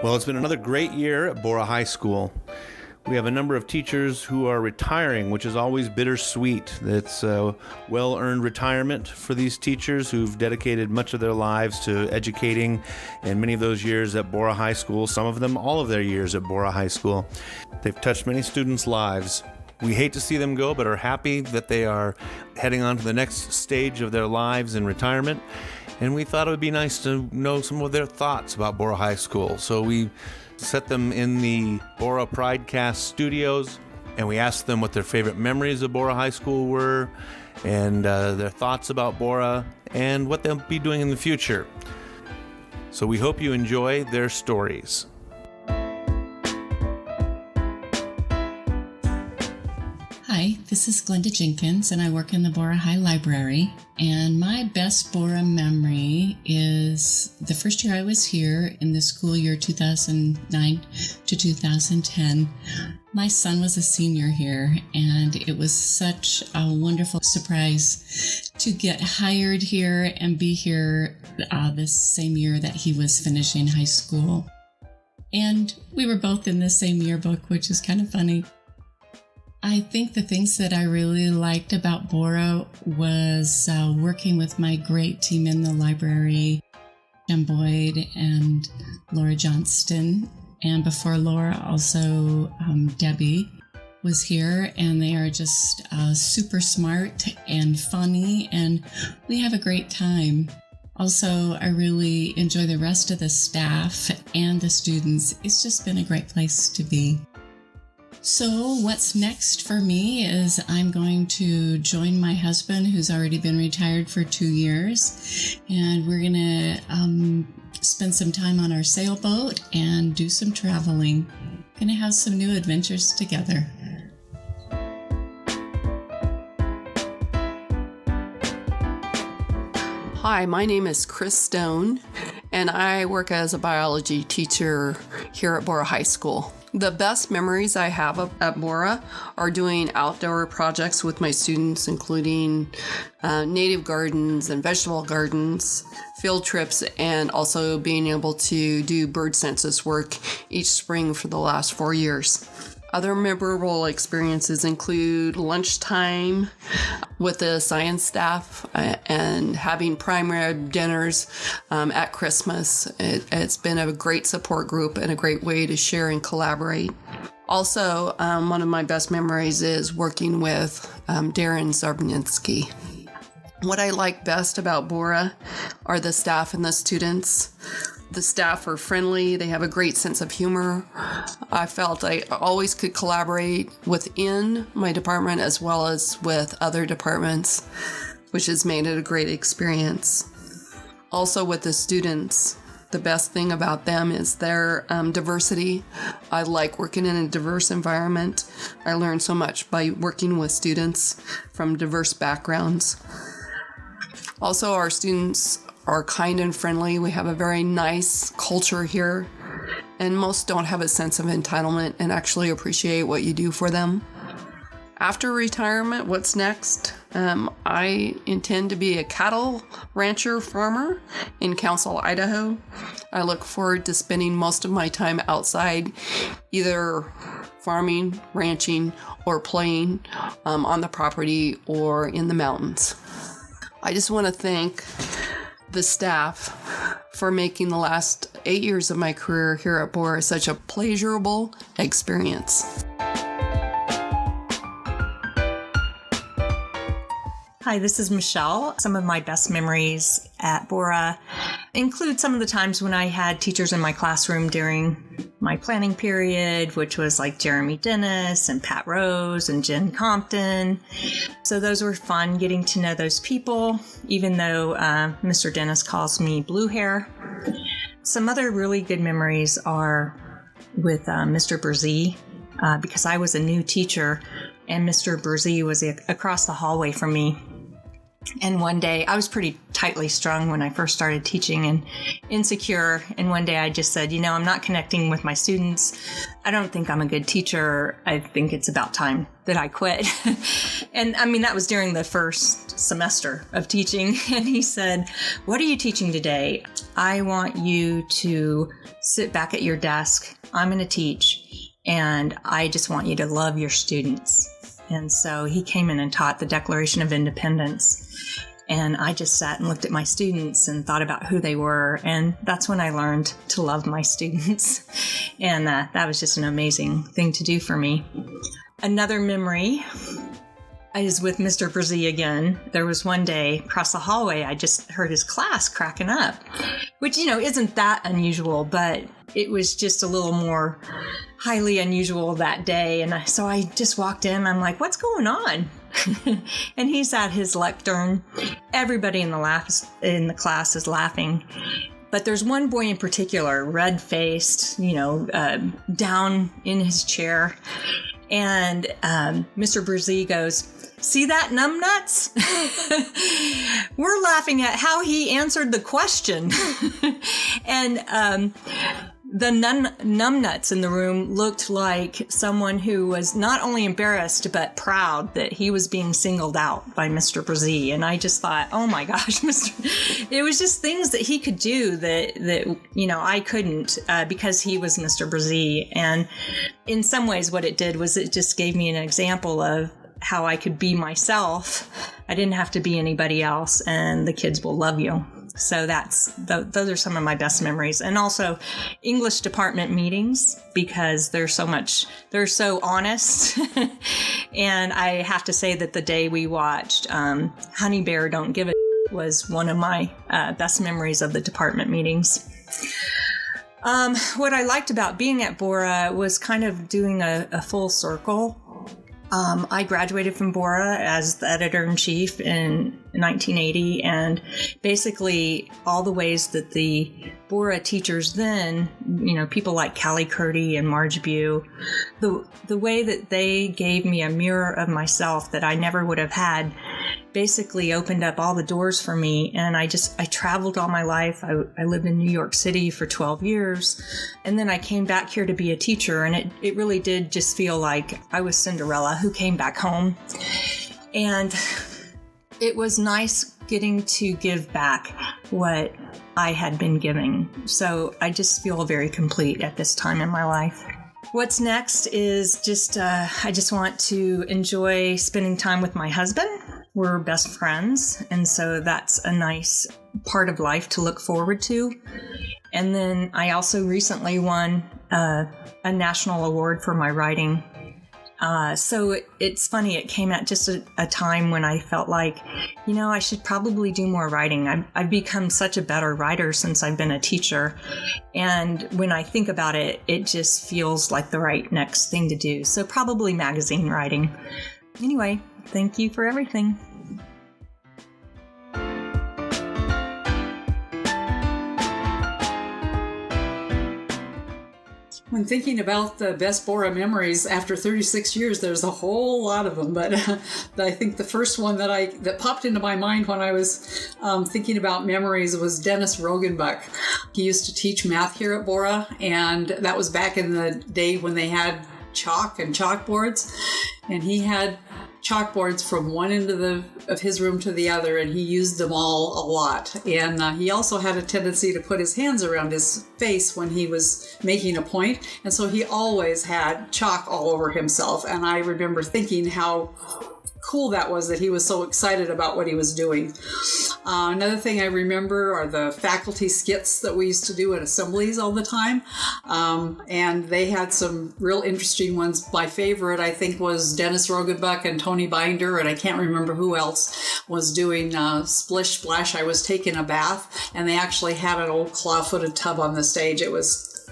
Well, it's been another great year at Borah High School. We have a number of teachers who are retiring, which is always bittersweet. It's a well-earned retirement for these teachers who've dedicated much of their lives to educating, and many of those years at Borah High School, some of them all of their years at Borah High School. They've touched many students' lives. We hate to see them go, but are happy that they are heading on to the next stage of their lives in retirement. And we thought it would be nice to know some of their thoughts about Borah High School. So we set them in the Borah Pridecast studios, and we asked them what their favorite memories of Borah High School were, and their thoughts about Borah, and what they'll be doing in the future. So we hope you enjoy their stories. Hi, this is Glenda Jenkins, and I work in the Borah High Library. And my best Borah memory is the first year I was here in the school year 2009 to 2010. My son was a senior here, and it was such a wonderful surprise to get hired here and be here this same year that he was finishing high school. And we were both in the same yearbook, which is kind of funny. I think the things that I really liked about Borah was working with my great team in the library, Jen Boyd and Laura Johnston. And before Laura, also Debbie was here, and they are just super smart and funny, and we have a great time. Also, I really enjoy the rest of the staff and the students. It's just been a great place to be. So what's next for me is I'm going to join my husband, who's already been retired for 2 years, and we're going to spend some time on our sailboat and do some traveling. Going to have some new adventures together. Hi, my name is Chris Stone, and I work as a biology teacher here at Borah High School. The best memories I have at Borah are doing outdoor projects with my students, including native gardens and vegetable gardens, field trips, and also being able to do bird census work each spring for the last 4 years. Other memorable experiences include lunchtime with the science staff and having prime rib dinners at Christmas. It's been a great support group and a great way to share and collaborate. Also, one of my best memories is working with Darren Zarbinski. What I like best about Borah are the staff and the students. The staff are friendly. They have a great sense of humor. I felt I always could collaborate within my department as well as with other departments, which has made it a great experience. Also with the students, the best thing about them is their diversity. I like working in a diverse environment. I learned so much by working with students from diverse backgrounds. Also, our students are kind and friendly. We have a very nice culture here, and most don't have a sense of entitlement and actually appreciate what you do for them. After retirement, what's next? I intend to be a cattle rancher farmer in Council, Idaho. I look forward to spending most of my time outside, either farming, ranching, or playing on the property or in the mountains. I just want to thank the staff for making the last 8 years of my career here at Borah such a pleasurable experience. Hi, this is Michelle. Some of my best memories at Borah include some of the times when I had teachers in my classroom during my planning period, which was like Jeremy Dennis and Pat Rose and Jen Compton. So those were fun, getting to know those people, even though Mr. Dennis calls me blue hair. Some other really good memories are with Mr. Berzee, because I was a new teacher and Mr. Berzee was across the hallway from me. And one day, I was pretty tightly strung when I first started teaching and insecure. And one day I just said, I'm not connecting with my students. I don't think I'm a good teacher. I think it's about time that I quit. And I mean, that was during the first semester of teaching. And he said, "What are you teaching today? I want you to sit back at your desk. I'm going to teach. And I just want you to love your students." And so he came in and taught the Declaration of Independence. And I just sat and looked at my students and thought about who they were. And that's when I learned to love my students. And that was just an amazing thing to do for me. Another memory is with Mr. Brzee again. There was one day across the hallway, I just heard his class cracking up, which, isn't that unusual, but it was just a little more highly unusual that day. And so I just walked in. I'm like, "What's going on?" And he's at his lectern. Everybody in the class is laughing. But there's one boy in particular, red-faced, down in his chair. And Mr. Brzee goes, "See that, numbnuts?" We're laughing at how he answered the question. And the numbnuts in the room looked like someone who was not only embarrassed but proud that he was being singled out by Mr. Brzee. And I just thought, oh my gosh, it was just things that he could do that I couldn't because he was Mr. Brzee. And in some ways what it did was it just gave me an example of how I could be myself. I didn't have to be anybody else, and the kids will love you. So those are some of my best memories. And also English department meetings, because they're so honest. And I have to say that the day we watched Honey Bear Don't Give a was one of my best memories of the department meetings. What I liked about being at Borah was kind of doing a full circle. I graduated from Borah as the editor-in-chief in 1980, and basically all the ways that the Borah teachers then, people like Callie Curdy and Marge Bew, the way that they gave me a mirror of myself that I never would have had, basically opened up all the doors for me. And I traveled all my life. I lived in New York City for 12 years. And then I came back here to be a teacher. And it really did just feel like I was Cinderella who came back home. And it was nice getting to give back what I had been giving. So I just feel very complete at this time in my life. What's next is I just want to enjoy spending time with my husband. We're best friends, and so that's a nice part of life to look forward to. And then I also recently won a national award for my writing. So it's funny, it came at just a time when I felt like, I should probably do more writing. I've become such a better writer since I've been a teacher. And when I think about it, it just feels like the right next thing to do. So probably magazine writing. Anyway, thank you for everything. When thinking about the best Borah memories after 36 years, there's a whole lot of them. But I think the first one that popped into my mind when I was thinking about memories was Dennis Rogenbuck. He used to teach math here at Borah, and that was back in the day when they had chalk and chalkboards. And he had chalkboards from one end of his room to the other, and he used them all a lot. And he also had a tendency to put his hands around his face when he was making a point, and so he always had chalk all over himself. And I remember thinking how cool that was, that he was so excited about what he was doing. Another thing I remember are the faculty skits that we used to do at assemblies all the time. And they had some real interesting ones. My favorite, I think, was Dennis Rogenbuck and Tony Binder, and I can't remember who else was doing Splish Splash, I Was Taking a Bath, and they actually had an old claw-footed tub on the stage. It was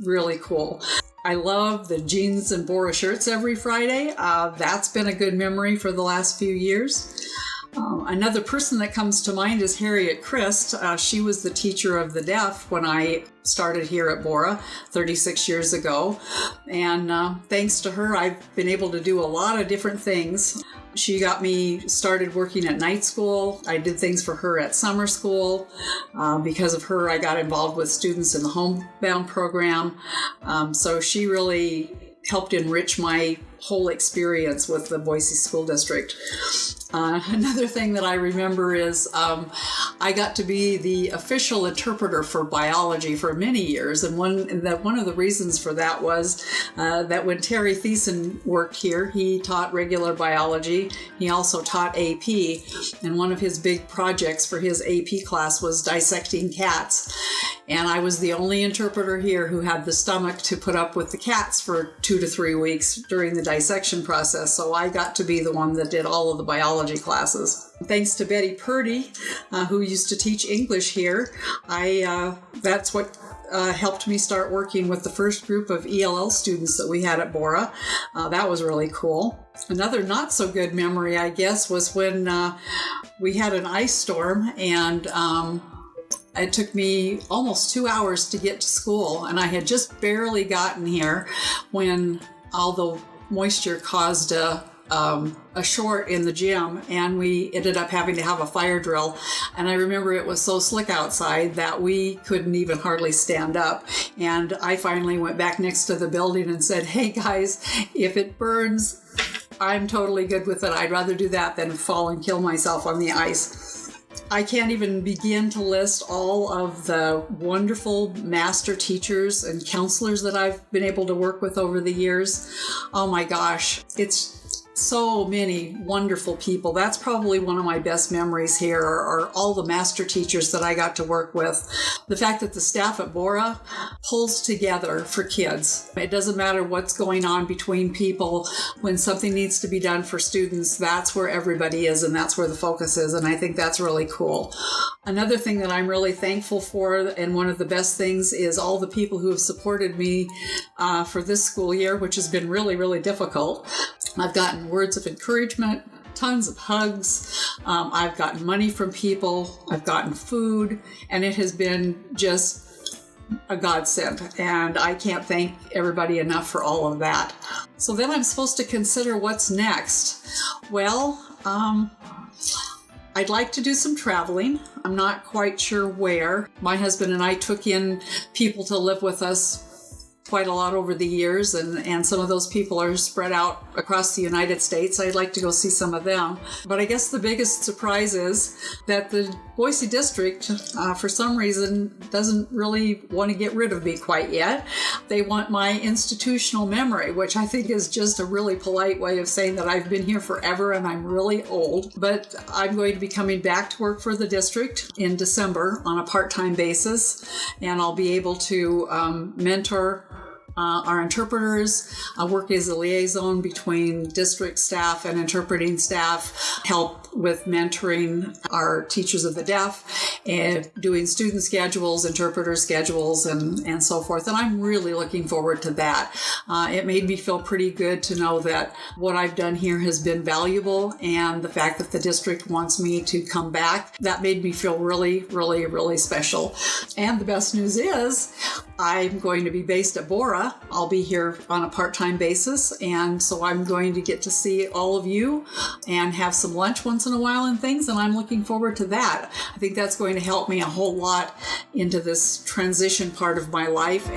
really cool. I love the jeans and Borah shirts every Friday. That's been a good memory for the last few years. Another person that comes to mind is Harriet Christ. She was the teacher of the deaf when I started here at Borah 36 years ago. And thanks to her, I've been able to do a lot of different things. She got me started working at night school. I did things for her at summer school. Because of her, I got involved with students in the homebound program. So she really helped enrich my whole experience with the Boise School District. Another thing that I remember is I got to be the official interpreter for biology for many years, and one of the reasons for that was that when Terry Thiessen worked here, he taught regular biology. He also taught AP, and one of his big projects for his AP class was dissecting cats. And I was the only interpreter here who had the stomach to put up with the cats for 2 to 3 weeks during the dissection process. So I got to be the one that did all of the biology classes. Thanks to Betty Purdy, who used to teach English here, that's what helped me start working with the first group of ELL students that we had at Borah. That was really cool. Another not so good memory, I guess, was when we had an ice storm, and it took me almost 2 hours to get to school, and I had just barely gotten here when all the moisture caused a short in the gym, and we ended up having to have a fire drill. And I remember it was so slick outside that we couldn't even hardly stand up. And I finally went back next to the building and said, "Hey guys, if it burns, I'm totally good with it. I'd rather do that than fall and kill myself on the ice." I can't even begin to list all of the wonderful master teachers and counselors that I've been able to work with over the years. Oh my gosh, it's so many wonderful people. That's probably one of my best memories here, are all the master teachers that I got to work with. The fact that the staff at Borah pulls together for kids. It doesn't matter what's going on between people. When something needs to be done for students, that's where everybody is, and that's where the focus is, and I think that's really cool. Another thing that I'm really thankful for, and one of the best things, is all the people who have supported me for this school year, which has been really, really difficult. I've gotten words of encouragement, tons of hugs. I've gotten money from people. I've gotten food, and it has been just a godsend. And I can't thank everybody enough for all of that. So then I'm supposed to consider what's next. Well, I'd like to do some traveling. I'm not quite sure where. My husband and I took in people to live with us quite a lot over the years, and some of those people are spread out across the United States. I'd like to go see some of them. But I guess the biggest surprise is that the Boise District, for some reason, doesn't really want to get rid of me quite yet. They want my institutional memory, which I think is just a really polite way of saying that I've been here forever and I'm really old. But I'm going to be coming back to work for the district in December on a part-time basis, and I'll be able to mentor our interpreters, work as a liaison between district staff and interpreting staff, help with mentoring our teachers of the deaf, and doing student schedules, interpreter schedules, and so forth. And I'm really looking forward to that. It made me feel pretty good to know that what I've done here has been valuable, and the fact that the district wants me to come back, that made me feel really, really, really special. And the best news is I'm going to be based at Borah. I'll be here on a part-time basis, and so I'm going to get to see all of you and have some lunch once in a while and things, and I'm looking forward to that. I think that's going to help me a whole lot into this transition part of my life.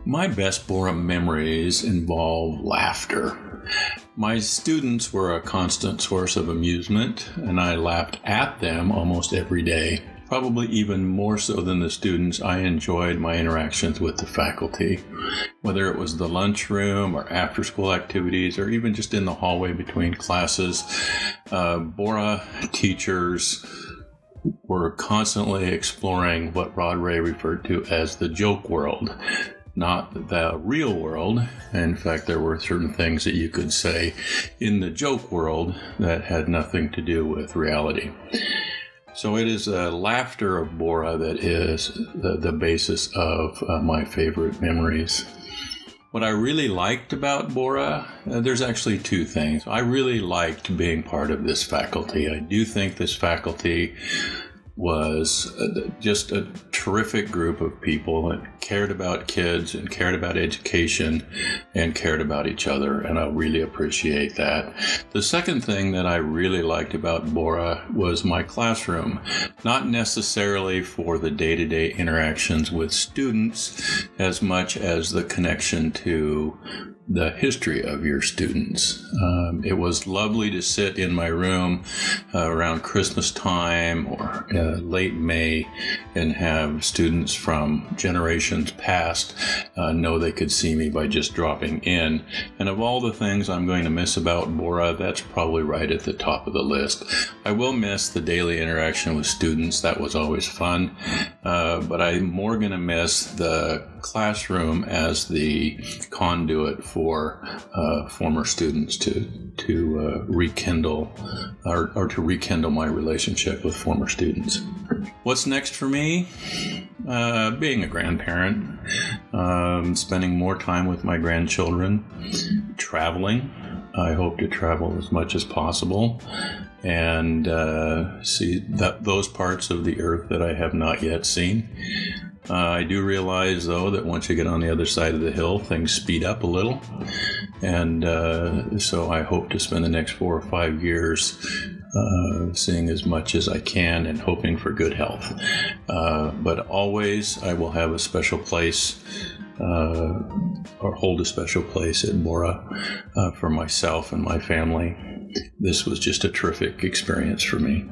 My best Borah memories involve laughter. My students were a constant source of amusement, and I laughed at them almost every day. Probably even more so than the students, I enjoyed my interactions with the faculty. Whether it was the lunchroom or after-school activities or even just in the hallway between classes, Borah teachers were constantly exploring what Rod Ray referred to as the joke world, not the real world. In fact, there were certain things that you could say in the joke world that had nothing to do with reality. So it is laughter of Borah that is the basis of my favorite memories. What I really liked about Borah, there's actually two things. I really liked being part of this faculty. I do think this faculty was just a terrific group of people that cared about kids and cared about education and cared about each other, and I really appreciate that. The second thing that I really liked about Borah was my classroom, not necessarily for the day-to-day interactions with students as much as the connection to the history of your students. It was lovely to sit in my room around Christmas time or late May and have students from generations past know they could see me by just dropping in. And of all the things I'm going to miss about Borah, that's probably right at the top of the list. I will miss the daily interaction with students. That was always fun. But I'm more going to miss the classroom as the conduit for former students to rekindle or to rekindle my relationship with former students. What's next for me? Being a grandparent, spending more time with my grandchildren, traveling. I hope to travel as much as possible and see those parts of the earth that I have not yet seen. I do realize, though, that once you get on the other side of the hill, things speed up a little. And so I hope to spend the next 4 or 5 years seeing as much as I can and hoping for good health. But always I will have a special place or hold a special place at Borah for myself and my family. This was just a terrific experience for me.